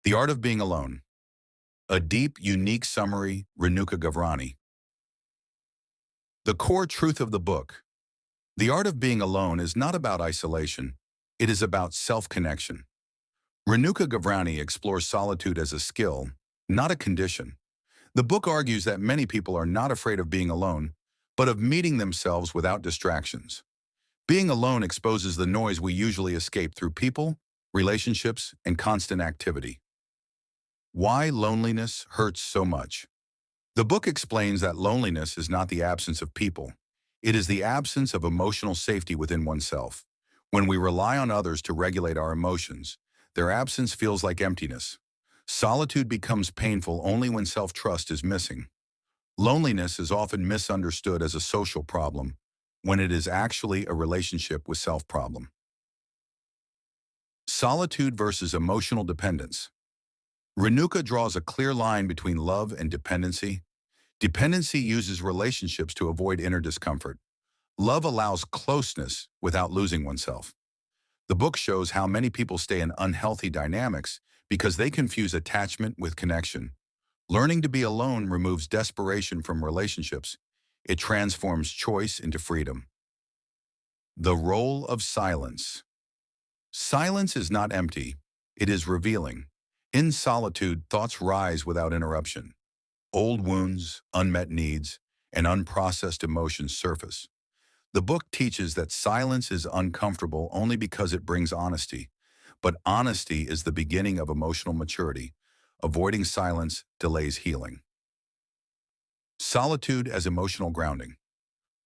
The Art of Being Alone. A deep, unique summary, Renuka Gavrani. The core truth of the book. The Art of Being Alone is not about isolation. It is about self-connection. Renuka Gavrani explores solitude as a skill, not a condition. The book argues that many people are not afraid of being alone, but of meeting themselves without distractions. Being alone exposes the noise we usually escape through people, relationships, and constant activity. Why loneliness hurts so much. The book explains that loneliness is not the absence of people. It is the absence of emotional safety within oneself. When we rely on others to regulate our emotions, their absence feels like emptiness. Solitude becomes painful only when self-trust is missing. Loneliness is often misunderstood as a social problem, when it is actually a relationship with self problem. Solitude versus emotional dependence. Renuka draws a clear line between love and dependency. Dependency uses relationships to avoid inner discomfort. Love allows closeness without losing oneself. The book shows how many people stay in unhealthy dynamics because they confuse attachment with connection. Learning to be alone removes desperation from relationships. It transforms choice into freedom. The role of silence. Silence is not empty. It is revealing. In solitude, thoughts rise without interruption. Old wounds, unmet needs, and unprocessed emotions surface. The book teaches that silence is uncomfortable only because it brings honesty. But honesty is the beginning of emotional maturity. Avoiding silence delays healing. Solitude as emotional grounding.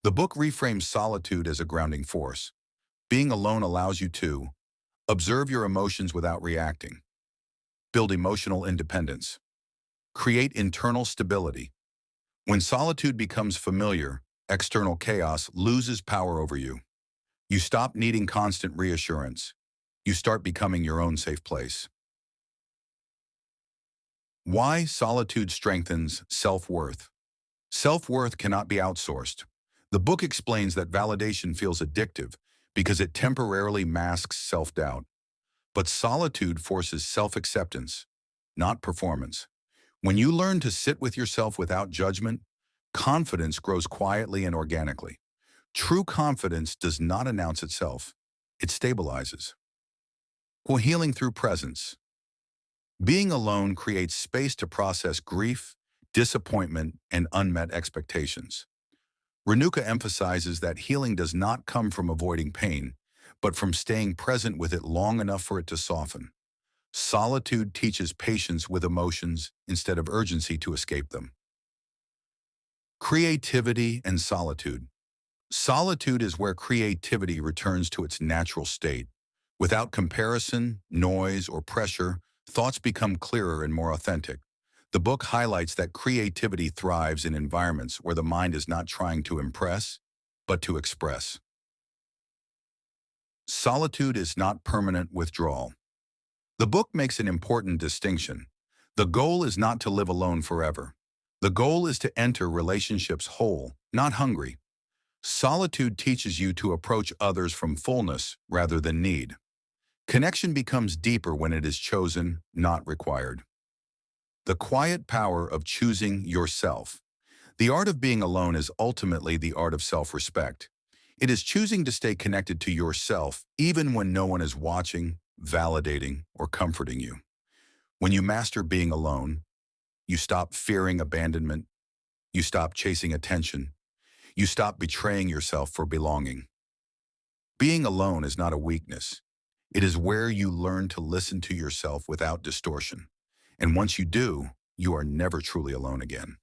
The book reframes solitude as a grounding force. Being alone allows you to observe your emotions without reacting, build emotional independence, create internal stability. When solitude becomes familiar, external chaos loses power over you. You stop needing constant reassurance. You start becoming your own safe place. Why solitude strengthens self-worth. Self-worth cannot be outsourced. The book explains that validation feels addictive because it temporarily masks self-doubt. But solitude forces self-acceptance, not performance. When you learn to sit with yourself without judgment, confidence grows quietly and organically. True confidence does not announce itself. It stabilizes. Healing through presence. Being alone creates space to process grief, disappointment, and unmet expectations. Renuka emphasizes that healing does not come from avoiding pain, but from staying present with it long enough for it to soften. Solitude teaches patience with emotions instead of urgency to escape them. Creativity and solitude. Solitude is where creativity returns to its natural state. Without comparison, noise, or pressure, thoughts become clearer and more authentic. The book highlights that creativity thrives in environments where the mind is not trying to impress, but to express. Solitude is not permanent withdrawal. The book makes an important distinction. The goal is not to live alone forever. The goal is to enter relationships whole, not hungry. Solitude teaches you to approach others from fullness rather than need. Connection becomes deeper when it is chosen, not required. The quiet power of choosing yourself. The art of being alone is ultimately the art of self-respect. It is choosing to stay connected to yourself even when no one is watching, validating, or comforting you. When you master being alone, you stop fearing abandonment, you stop chasing attention, you stop betraying yourself for belonging. Being alone is not a weakness. It is where you learn to listen to yourself without distortion. And once you do, you are never truly alone again.